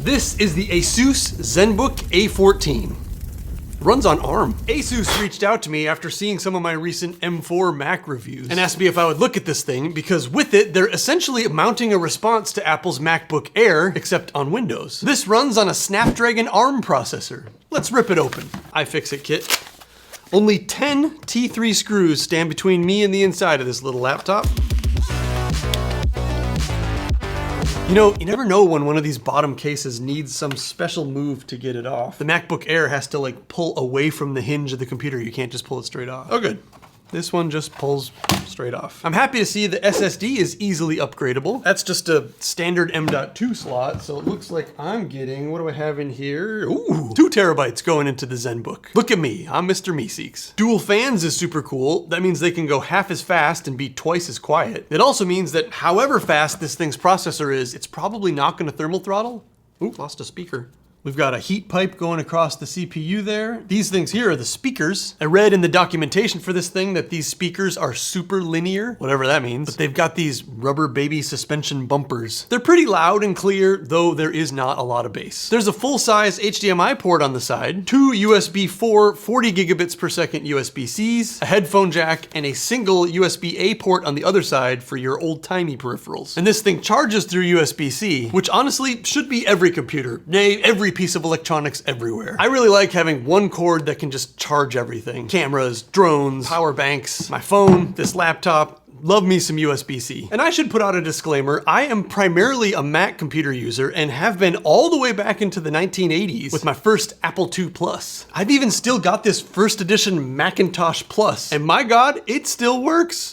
This is the ASUS Zenbook A14. Runs on ARM. ASUS reached out to me after seeing some of my recent M4 Mac reviews and asked me if I would look at this thing because with it, they're essentially mounting a response to Apple's MacBook Air, except on Windows. This runs on a Snapdragon ARM processor. Let's rip it open. iFixit kit. Only 10 T3 screws stand between me and the inside of this little laptop. You know, you never know when one of these bottom cases needs some special move to get it off. The MacBook Air has to like pull away from the hinge of the computer. You can't just pull it straight off. Oh, good. This one just pulls straight off. I'm happy to see the SSD is easily upgradable. That's just a standard M.2 slot, so it looks like I'm getting, what do I have in here? Ooh, 2 terabytes going into the Zenbook. Look at me, I'm Mr. Meeseeks. Dual fans is super cool. That means they can go half as fast and be twice as quiet. It also means that however fast this thing's processor is, it's probably not gonna thermal throttle. Ooh, lost a speaker. We've got a heat pipe going across the CPU there. These things here are the speakers. I read in the documentation for this thing that these speakers are super linear, whatever that means, but they've got these rubber baby suspension bumpers. They're pretty loud and clear, though there is not a lot of bass. There's a full-size HDMI port on the side, 2 USB 4 40 gigabits per second USB-Cs, a headphone jack, and a single USB-A port on the other side for your old-timey peripherals. And this thing charges through USB-C, which honestly should be every computer, nay, every piece of electronics everywhere. I really like having one cord that can just charge everything. Cameras, drones, power banks, my phone, this laptop. Love me some USB-C. And I should put out a disclaimer, I am primarily a Mac computer user and have been all the way back into the 1980s with my first Apple II Plus. I've even still got this first edition Macintosh Plus, and my God, it still works.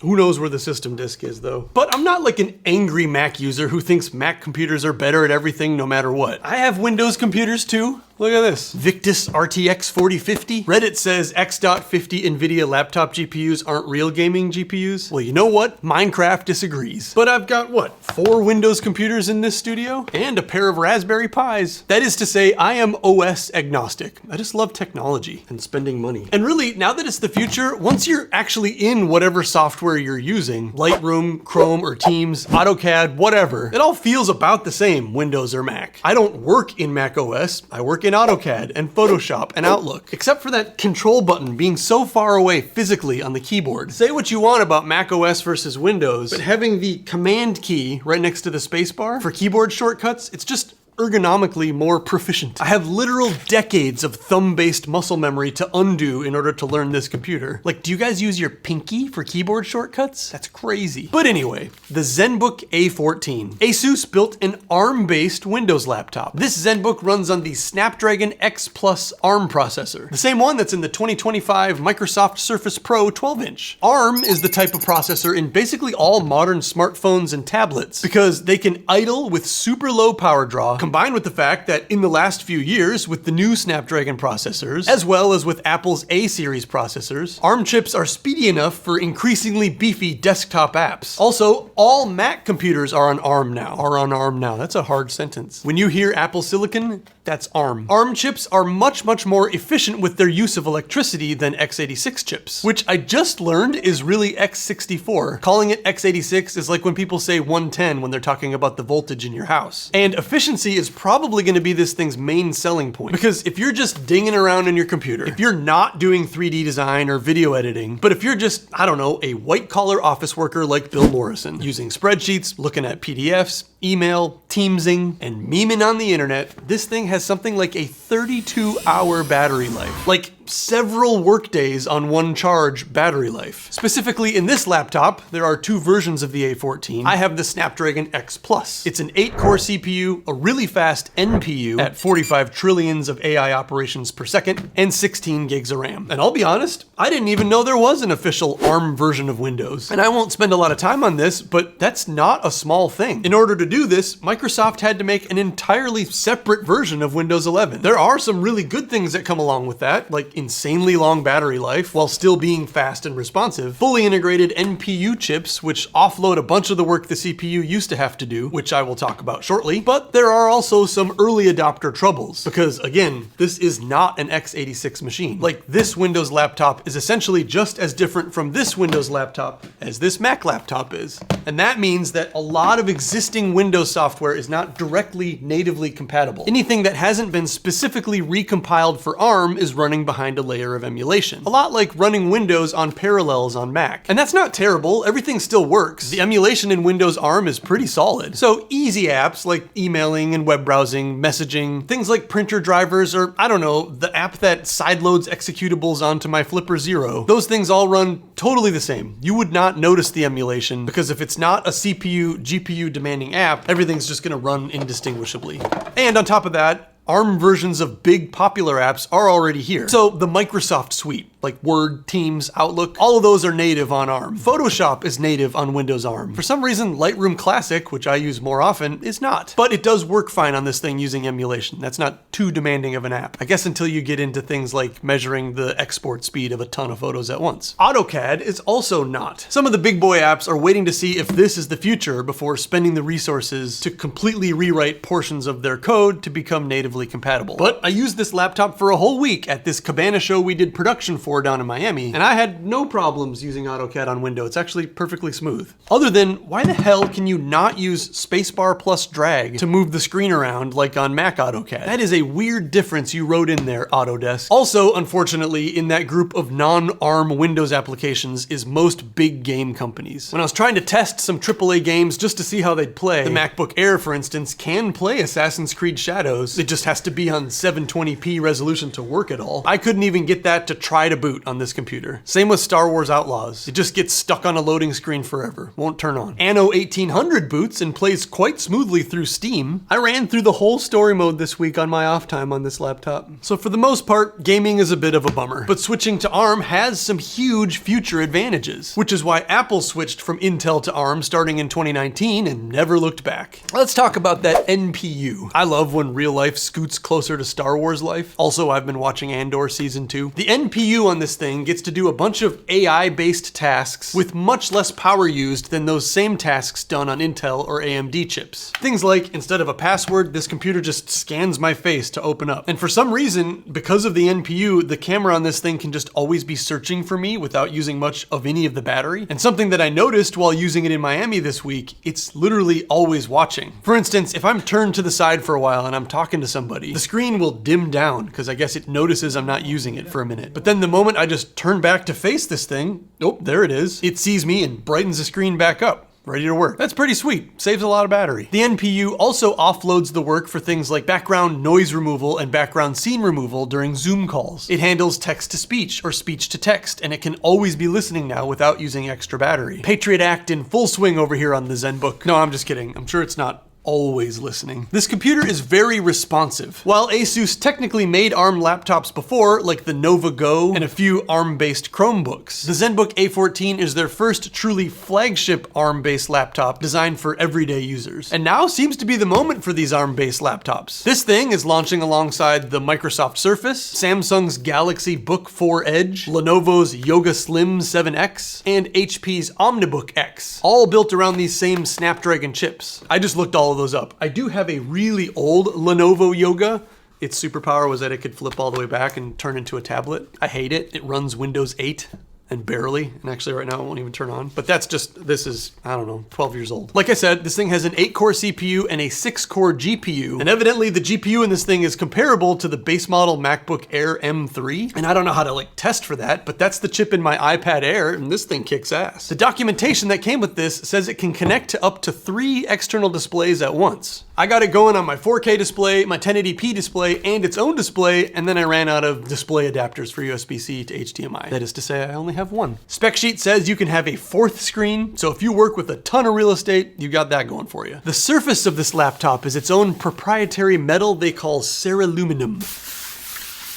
Who knows where the system disk is though. But I'm not like an angry Mac user who thinks Mac computers are better at everything no matter what. I have Windows computers too. Look at this. Victus RTX 4050. Reddit says X.50 NVIDIA laptop GPUs aren't real gaming GPUs. Well, you know what? Minecraft disagrees. But I've got what? 4 Windows computers in this studio? And a pair of Raspberry Pis. That is to say, I am OS agnostic. I just love technology and spending money. And really, now that it's the future, once you're actually in whatever software you're using, Lightroom, Chrome, or Teams, AutoCAD, whatever, it all feels about the same, Windows or Mac. I don't work in Mac OS. I work in AutoCAD and Photoshop and Outlook, except for that control button being so far away physically on the keyboard. Say what you want about Mac OS versus Windows, but having the command key right next to the spacebar for keyboard shortcuts, it's just ergonomically more proficient. I have literal decades of thumb-based muscle memory to undo in order to learn this computer. Like, do you guys use your pinky for keyboard shortcuts? That's crazy. But anyway, the Zenbook A14. ASUS built an ARM-based Windows laptop. This Zenbook runs on the Snapdragon X Plus ARM processor, the same one that's in the 2025 Microsoft Surface Pro 12-inch. ARM is the type of processor in basically all modern smartphones and tablets because they can idle with super low power draw, combined with the fact that in the last few years, with the new Snapdragon processors, as well as with Apple's A-series processors, ARM chips are speedy enough for increasingly beefy desktop apps. Also, all Mac computers are on ARM now. That's a hard sentence. When you hear Apple Silicon, that's ARM. ARM chips are much more efficient with their use of electricity than x86 chips, which I just learned is really x64. Calling it x86 is like when people say 110 when they're talking about the voltage in your house. And efficiency is probably going to be this thing's main selling point. Because if you're just dinging around in your computer, if you're not doing 3D design or video editing, but if you're just, I don't know, a white-collar office worker like Bill Morrison, using spreadsheets, looking at PDFs, email, Teamsing, and memeing on the internet, this thing has something like a 32-hour battery life. Like several workdays on one charge battery life. Specifically in this laptop, there are 2 versions of the A14. I have the Snapdragon X Plus. It's an 8-core CPU, a really fast NPU at 45 trillions of AI operations per second, and 16 gigs of RAM. And I'll be honest, I didn't even know there was an official ARM version of Windows. And I won't spend a lot of time on this, but that's not a small thing. In order to do this, Microsoft had to make an entirely separate version of Windows 11. There are some really good things that come along with that, like insanely long battery life while still being fast and responsive, fully integrated NPU chips, which offload a bunch of the work the CPU used to have to do, which I will talk about shortly. But there are also some early adopter troubles, because again, this is not an x86 machine. Like, this Windows laptop is essentially just as different from this Windows laptop as this Mac laptop is. And that means that a lot of existing Windows software is not directly natively compatible. Anything that hasn't been specifically recompiled for ARM is running behind a layer of emulation. A lot like running Windows on Parallels on Mac. And that's not terrible, everything still works. The emulation in Windows ARM is pretty solid. So easy apps like emailing and web browsing, messaging, things like printer drivers, or I don't know, the app that sideloads executables onto my Flipper Zero, those things all run totally the same. You would not notice the emulation because if it's not a CPU, GPU demanding app, everything's just gonna run indistinguishably. And on top of that, ARM versions of big popular apps are already here. So the Microsoft suite, like Word, Teams, Outlook, all of those are native on ARM. Photoshop is native on Windows ARM. For some reason, Lightroom Classic, which I use more often, is not. But it does work fine on this thing using emulation. That's not too demanding of an app. I guess until you get into things like measuring the export speed of a ton of photos at once. AutoCAD is also not. Some of the big boy apps are waiting to see if this is the future before spending the resources to completely rewrite portions of their code to become natively compatible. But I used this laptop for a whole week at this Cabana show we did production for down in Miami, and I had no problems using AutoCAD on Windows. It's actually perfectly smooth. Other than, why the hell can you not use spacebar plus drag to move the screen around like on Mac AutoCAD? That is a weird difference you wrote in there, Autodesk. Also, unfortunately, in that group of non-ARM Windows applications is most big game companies. When I was trying to test some AAA games just to see how they'd play, the MacBook Air, for instance, can play Assassin's Creed Shadows. It just has to be on 720p resolution to work at all. I couldn't even get that to try to boot on this computer. Same with Star Wars Outlaws. It just gets stuck on a loading screen forever. Won't turn on. Anno 1800 boots and plays quite smoothly through Steam. I ran through the whole story mode this week on my off time on this laptop. So for the most part, gaming is a bit of a bummer. But switching to ARM has some huge future advantages, which is why Apple switched from Intel to ARM starting in 2019 and never looked back. Let's talk about that NPU. I love when real life scoots closer to Star Wars life. Also, I've been watching Andor Season 2. The NPU on this thing gets to do a bunch of AI-based tasks with much less power used than those same tasks done on Intel or AMD chips. Things like, instead of a password, this computer just scans my face to open up. And for some reason, because of the NPU, the camera on this thing can just always be searching for me without using much of any of the battery. And something that I noticed while using it in Miami this week, it's literally always watching. For instance, if I'm turned to the side for a while and I'm talking to somebody, the screen will dim down because I guess it notices I'm not using it for a minute. But then the moment I just turn back to face this thing, oh, there it is. It sees me and brightens the screen back up. Ready to work. That's pretty sweet. Saves a lot of battery. The NPU also offloads the work for things like background noise removal and background scene removal during Zoom calls. It handles text to speech or speech to text, and it can always be listening now without using extra battery. Patriot Act in full swing over here on the Zenbook. No, I'm just kidding. I'm sure it's not always listening. This computer is very responsive. While ASUS technically made ARM laptops before, like the Nova Go and a few ARM-based Chromebooks, the Zenbook A14 is their first truly flagship ARM-based laptop designed for everyday users. And now seems to be the moment for these ARM-based laptops. This thing is launching alongside the Microsoft Surface, Samsung's Galaxy Book 4 Edge, Lenovo's Yoga Slim 7X, and HP's OmniBook X, all built around these same Snapdragon chips. I just looked all of those up. I do have a really old Lenovo Yoga. Its superpower was that it could flip all the way back and turn into a tablet. I hate it. It runs Windows 8. And barely, and actually right now it won't even turn on. But that's just, this is, I don't know, 12 years old. Like I said, this thing has an 8-core CPU and a 6-core GPU, and evidently the GPU in this thing is comparable to the base model MacBook Air M3, and I don't know how to like test for that, but that's the chip in my iPad Air, and this thing kicks ass. The documentation that came with this says it can connect to up to 3 external displays at once. I got it going on my 4K display, my 1080p display, and its own display, and then I ran out of display adapters for USB-C to HDMI. That is to say, I only have one. Spec sheet says you can have a 4th screen, so if you work with a ton of real estate, you got that going for you. The surface of this laptop is its own proprietary metal they call ceraluminum.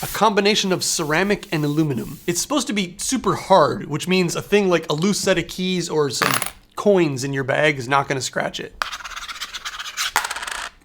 A combination of ceramic and aluminum. It's supposed to be super hard, which means a thing like a loose set of keys or some coins in your bag is not gonna scratch it.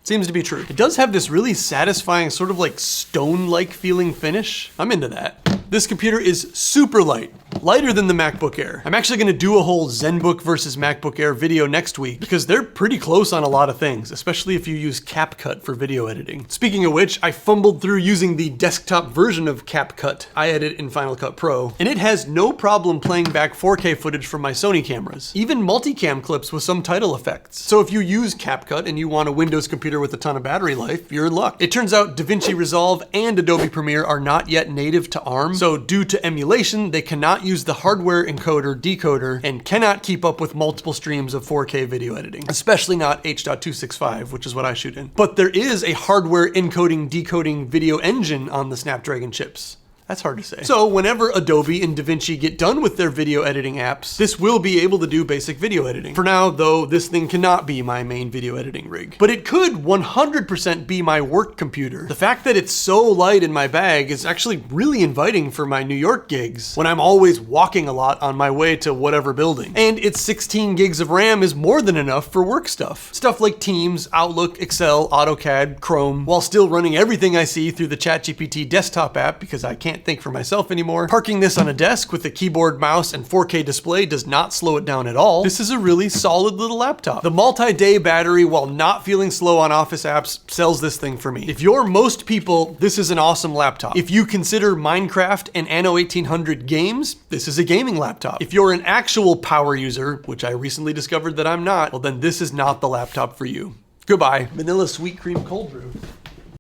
Seems to be true. It does have this really satisfying sort of like stone-like feeling finish. I'm into that. This computer is super light, lighter than the MacBook Air. I'm actually gonna do a whole Zenbook versus MacBook Air video next week because they're pretty close on a lot of things, especially if you use CapCut for video editing. Speaking of which, I fumbled through using the desktop version of CapCut. I edit in Final Cut Pro, and it has no problem playing back 4K footage from my Sony cameras, even multicam clips with some title effects. So if you use CapCut and you want a Windows computer with a ton of battery life, you're in luck. It turns out DaVinci Resolve and Adobe Premiere are not yet native to ARM, so due to emulation, they cannot use the hardware encoder decoder and cannot keep up with multiple streams of 4K video editing, especially not H.265, which is what I shoot in. But there is a hardware encoding decoding video engine on the Snapdragon chips. That's hard to say. So whenever Adobe and DaVinci get done with their video editing apps, this will be able to do basic video editing. For now, though, this thing cannot be my main video editing rig. But it could 100% be my work computer. The fact that it's so light in my bag is actually really inviting for my New York gigs, when I'm always walking a lot on my way to whatever building. And its 16 gigs of RAM is more than enough for work stuff. Stuff like Teams, Outlook, Excel, AutoCAD, Chrome, while still running everything I see through the ChatGPT desktop app because I can't think for myself anymore. Parking this on a desk with a keyboard, mouse, and 4K display does not slow it down at all. This is a really solid little laptop. The multi-day battery, while not feeling slow on Office apps, sells this thing for me. If you're most people, this is an awesome laptop. If you consider Minecraft and Anno 1800 games, this is a gaming laptop. If you're an actual power user, which I recently discovered that I'm not, well then this is not the laptop for you. Goodbye. Vanilla sweet cream cold brew.